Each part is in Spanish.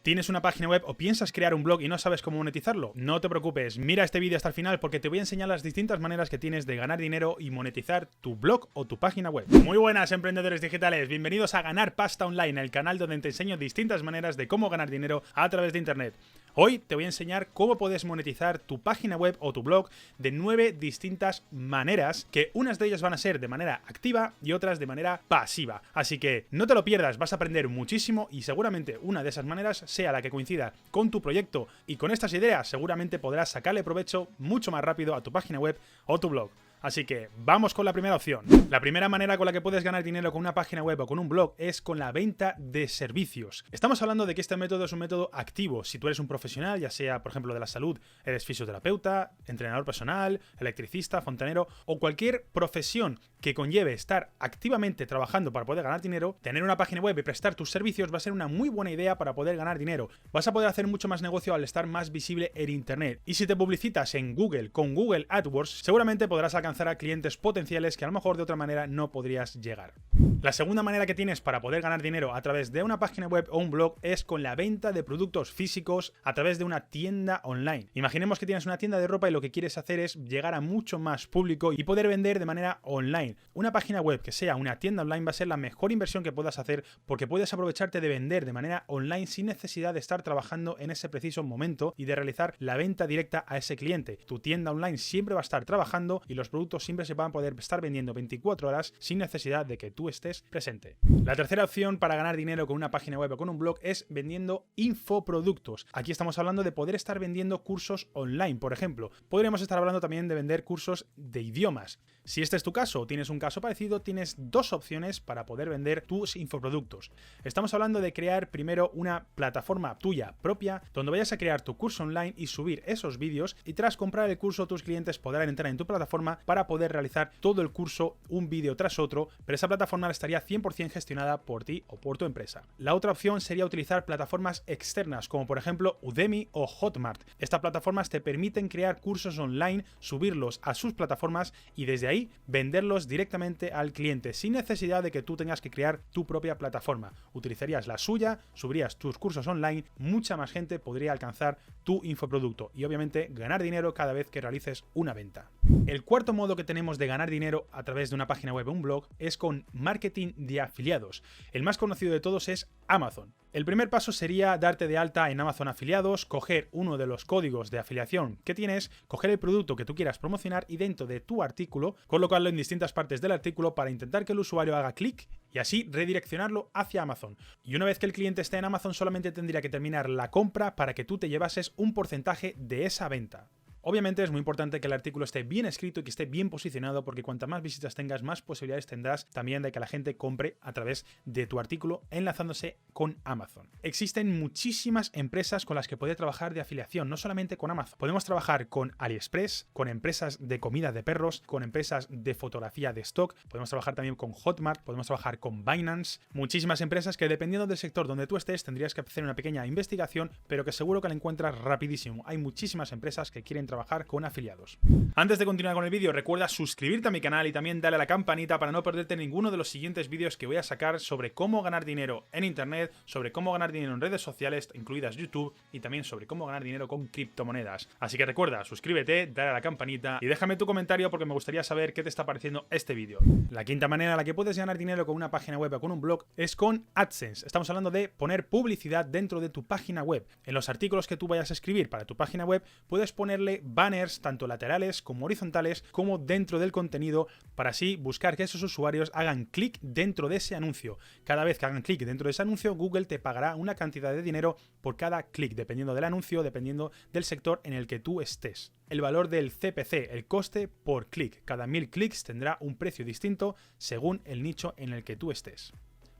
¿Tienes una página web o piensas crear un blog y no sabes cómo monetizarlo? No te preocupes, mira este vídeo hasta el final porque te voy a enseñar las distintas maneras que tienes de ganar dinero y monetizar tu blog o tu página web. Muy buenas, emprendedores digitales, bienvenidos a Ganar Pasta Online, el canal donde te enseño distintas maneras de cómo ganar dinero a través de internet. Hoy te voy a enseñar cómo puedes monetizar tu página web o tu blog de 9 distintas maneras, que unas de ellas van a ser de manera activa y otras de manera pasiva. Así que no te lo pierdas, vas a aprender muchísimo y seguramente una de esas maneras sea la que coincida con tu proyecto, y con estas ideas seguramente podrás sacarle provecho mucho más rápido a tu página web o tu blog. Así que vamos con la primera opción. La primera manera con la que puedes ganar dinero con una página web o con un blog es con la venta de servicios. Estamos hablando de que este método es un método activo. Si tú eres un profesional, ya sea por ejemplo de la salud, eres fisioterapeuta, entrenador personal, electricista, fontanero o cualquier profesión que conlleve estar activamente trabajando para poder ganar dinero, tener una página web y prestar tus servicios va a ser una muy buena idea para poder ganar dinero. Vas a poder hacer mucho más negocio al estar más visible en internet. Y si te publicitas en Google con Google AdWords, seguramente podrás alcanzar a clientes potenciales que a lo mejor de otra manera no podrías llegar. La segunda manera que tienes para poder ganar dinero a través de una página web o un blog es con la venta de productos físicos a través de una tienda online. Imaginemos que tienes una tienda de ropa y lo que quieres hacer es llegar a mucho más público y poder vender de manera online. Una página web que sea una tienda online va a ser la mejor inversión que puedas hacer porque puedes aprovecharte de vender de manera online sin necesidad de estar trabajando en ese preciso momento y de realizar la venta directa a ese cliente. Tu tienda online siempre va a estar trabajando y los productos siempre se van a poder estar vendiendo 24 horas sin necesidad de que tú estés presente. La tercera opción para ganar dinero con una página web o con un blog es vendiendo infoproductos. Aquí estamos hablando de poder estar vendiendo cursos online, por ejemplo. Podríamos estar hablando también de vender cursos de idiomas. Si este es tu caso o tienes un caso parecido, tienes dos opciones para poder vender tus infoproductos. Estamos hablando de crear primero una plataforma tuya propia donde vayas a crear tu curso online y subir esos vídeos, y tras comprar el curso tus clientes podrán entrar en tu plataforma para poder realizar todo el curso un vídeo tras otro, pero esa plataforma estaría 100% gestionada por ti o por tu empresa. La otra opción sería utilizar plataformas externas como por ejemplo Udemy o Hotmart. Estas plataformas te permiten crear cursos online, subirlos a sus plataformas y desde ahí venderlos directamente al cliente sin necesidad de que tú tengas que crear tu propia plataforma. Utilizarías la suya, subirías tus cursos online, mucha más gente podría alcanzar tu infoproducto y obviamente ganar dinero cada vez que realices una venta. El cuarto modo que tenemos de ganar dinero a través de una página web o un blog es con marketing de afiliados. El más conocido de todos es Amazon. El primer paso sería darte de alta en Amazon Afiliados, coger uno de los códigos de afiliación que tienes, coger el producto que tú quieras promocionar y dentro de tu artículo colocarlo en distintas partes del artículo para intentar que el usuario haga clic y así redireccionarlo hacia Amazon. Y una vez que el cliente esté en Amazon solamente tendría que terminar la compra para que tú te llevases un porcentaje de esa venta. Obviamente es muy importante que el artículo esté bien escrito y que esté bien posicionado porque cuantas más visitas tengas, más posibilidades tendrás también de que la gente compre a través de tu artículo enlazándose con Amazon. Existen muchísimas empresas con las que puedes trabajar de afiliación, no solamente con Amazon. Podemos trabajar con AliExpress, con empresas de comida de perros, con empresas de fotografía de stock, podemos trabajar también con Hotmart, podemos trabajar con Binance, muchísimas empresas que dependiendo del sector donde tú estés tendrías que hacer una pequeña investigación, pero que seguro que la encuentras rapidísimo. Hay muchísimas empresas que quieren trabajar con afiliados. Antes de continuar con el vídeo, recuerda suscribirte a mi canal y también darle a la campanita para no perderte ninguno de los siguientes vídeos que voy a sacar sobre cómo ganar dinero en internet, sobre cómo ganar dinero en redes sociales, incluidas YouTube, y también sobre cómo ganar dinero con criptomonedas. Así que recuerda, suscríbete, dale a la campanita y déjame tu comentario porque me gustaría saber qué te está pareciendo este vídeo. La quinta manera en la que puedes ganar dinero con una página web o con un blog es con AdSense. Estamos hablando de poner publicidad dentro de tu página web. En los artículos que tú vayas a escribir para tu página web puedes ponerle banners tanto laterales como horizontales como dentro del contenido para así buscar que esos usuarios hagan clic dentro de ese anuncio. Cada vez que hagan clic dentro de ese anuncio, Google te pagará una cantidad de dinero por cada clic, dependiendo del anuncio, dependiendo del sector en el que tú estés. El valor del CPC, el coste por clic. Cada 1000 clics tendrá un precio distinto según el nicho en el que tú estés.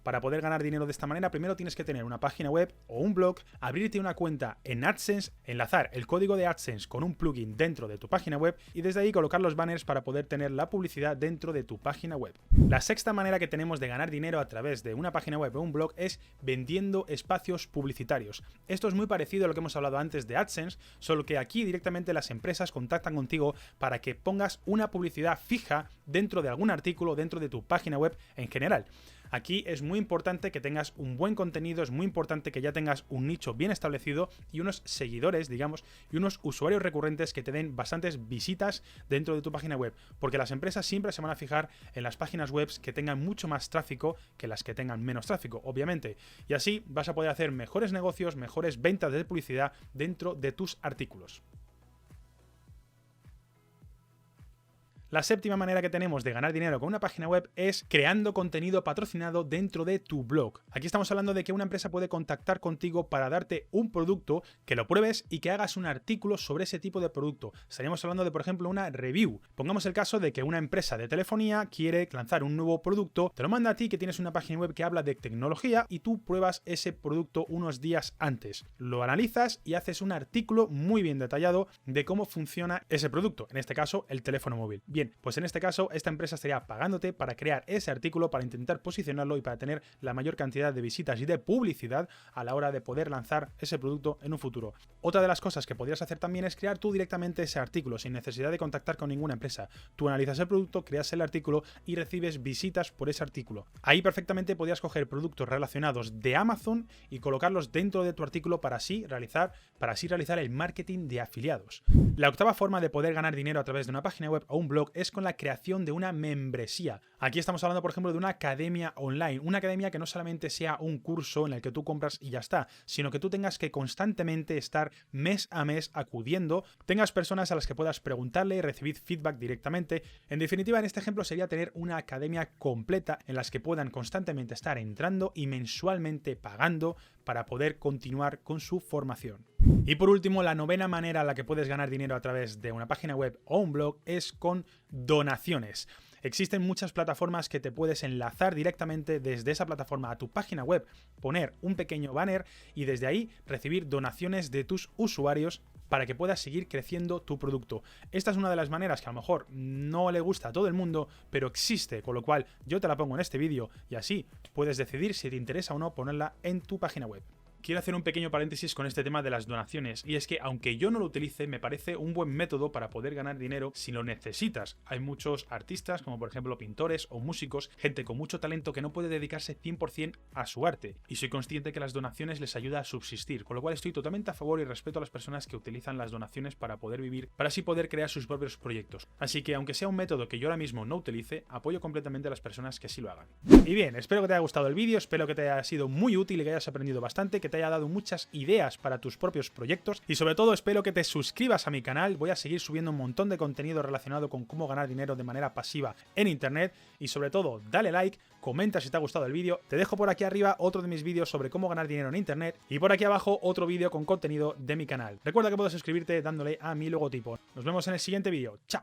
Para poder ganar dinero de esta manera, primero tienes que tener una página web o un blog, abrirte una cuenta en AdSense, enlazar el código de AdSense con un plugin dentro de tu página web y desde ahí colocar los banners para poder tener la publicidad dentro de tu página web. La sexta manera que tenemos de ganar dinero a través de una página web o un blog es vendiendo espacios publicitarios. Esto es muy parecido a lo que hemos hablado antes de AdSense, solo que aquí directamente las empresas contactan contigo para que pongas una publicidad fija dentro de algún artículo, dentro de tu página web en general. Aquí es muy importante que tengas un buen contenido, es muy importante que ya tengas un nicho bien establecido y unos seguidores, digamos, y unos usuarios recurrentes que te den bastantes visitas dentro de tu página web, porque las empresas siempre se van a fijar en las páginas web que tengan mucho más tráfico que las que tengan menos tráfico, obviamente, y así vas a poder hacer mejores negocios, mejores ventas de publicidad dentro de tus artículos. La séptima manera que tenemos de ganar dinero con una página web es creando contenido patrocinado dentro de tu blog. Aquí estamos hablando de que una empresa puede contactar contigo para darte un producto, que lo pruebes y que hagas un artículo sobre ese tipo de producto. Estaríamos hablando de, por ejemplo, una review. Pongamos el caso de que una empresa de telefonía quiere lanzar un nuevo producto, te lo manda a ti que tienes una página web que habla de tecnología y tú pruebas ese producto unos días antes. Lo analizas y haces un artículo muy bien detallado de cómo funciona ese producto, en este caso el teléfono móvil. Bien, pues en este caso esta empresa estaría pagándote para crear ese artículo, para intentar posicionarlo y para tener la mayor cantidad de visitas y de publicidad a la hora de poder lanzar ese producto en un futuro. Otra de las cosas que podrías hacer también es crear tú directamente ese artículo sin necesidad de contactar con ninguna empresa. Tú analizas el producto, creas el artículo y recibes visitas por ese artículo. Ahí perfectamente podrías coger productos relacionados de Amazon y colocarlos dentro de tu artículo para así realizar el marketing de afiliados. La octava forma de poder ganar dinero a través de una página web o un blog es con la creación de una membresía. Aquí estamos hablando, por ejemplo, de una academia online, una academia que no solamente sea un curso en el que tú compras y ya está, sino que tú tengas que constantemente estar mes a mes acudiendo, tengas personas a las que puedas preguntarle y recibir feedback directamente. En definitiva, en este ejemplo sería tener una academia completa en las que puedan constantemente estar entrando y mensualmente pagando para poder continuar con su formación. Y por último, la novena manera en la que puedes ganar dinero a través de una página web o un blog es con donaciones. Existen muchas plataformas que te puedes enlazar directamente desde esa plataforma a tu página web, poner un pequeño banner y desde ahí recibir donaciones de tus usuarios para que puedas seguir creciendo tu producto. Esta es una de las maneras que a lo mejor no le gusta a todo el mundo, pero existe, con lo cual yo te la pongo en este vídeo y así puedes decidir si te interesa o no ponerla en tu página web. Quiero hacer un pequeño paréntesis con este tema de las donaciones, y es que aunque yo no lo utilice, me parece un buen método para poder ganar dinero si lo necesitas. Hay muchos artistas, como por ejemplo pintores o músicos, gente con mucho talento que no puede dedicarse 100% a su arte, y soy consciente que las donaciones les ayuda a subsistir, con lo cual estoy totalmente a favor y respeto a las personas que utilizan las donaciones para poder vivir, para así poder crear sus propios proyectos. Así que aunque sea un método que yo ahora mismo no utilice, apoyo completamente a las personas que sí lo hagan. Y bien, espero que te haya gustado el vídeo, espero que te haya sido muy útil y que hayas aprendido bastante, que te haya dado muchas ideas para tus propios proyectos y sobre todo espero que te suscribas a mi canal. Voy a seguir subiendo un montón de contenido relacionado con cómo ganar dinero de manera pasiva en internet y sobre todo dale like, comenta si te ha gustado el vídeo, te dejo por aquí arriba otro de mis vídeos sobre cómo ganar dinero en internet y por aquí abajo otro vídeo con contenido de mi canal. Recuerda que puedes suscribirte dándole a mi logotipo. Nos vemos en el siguiente vídeo. ¡Chao!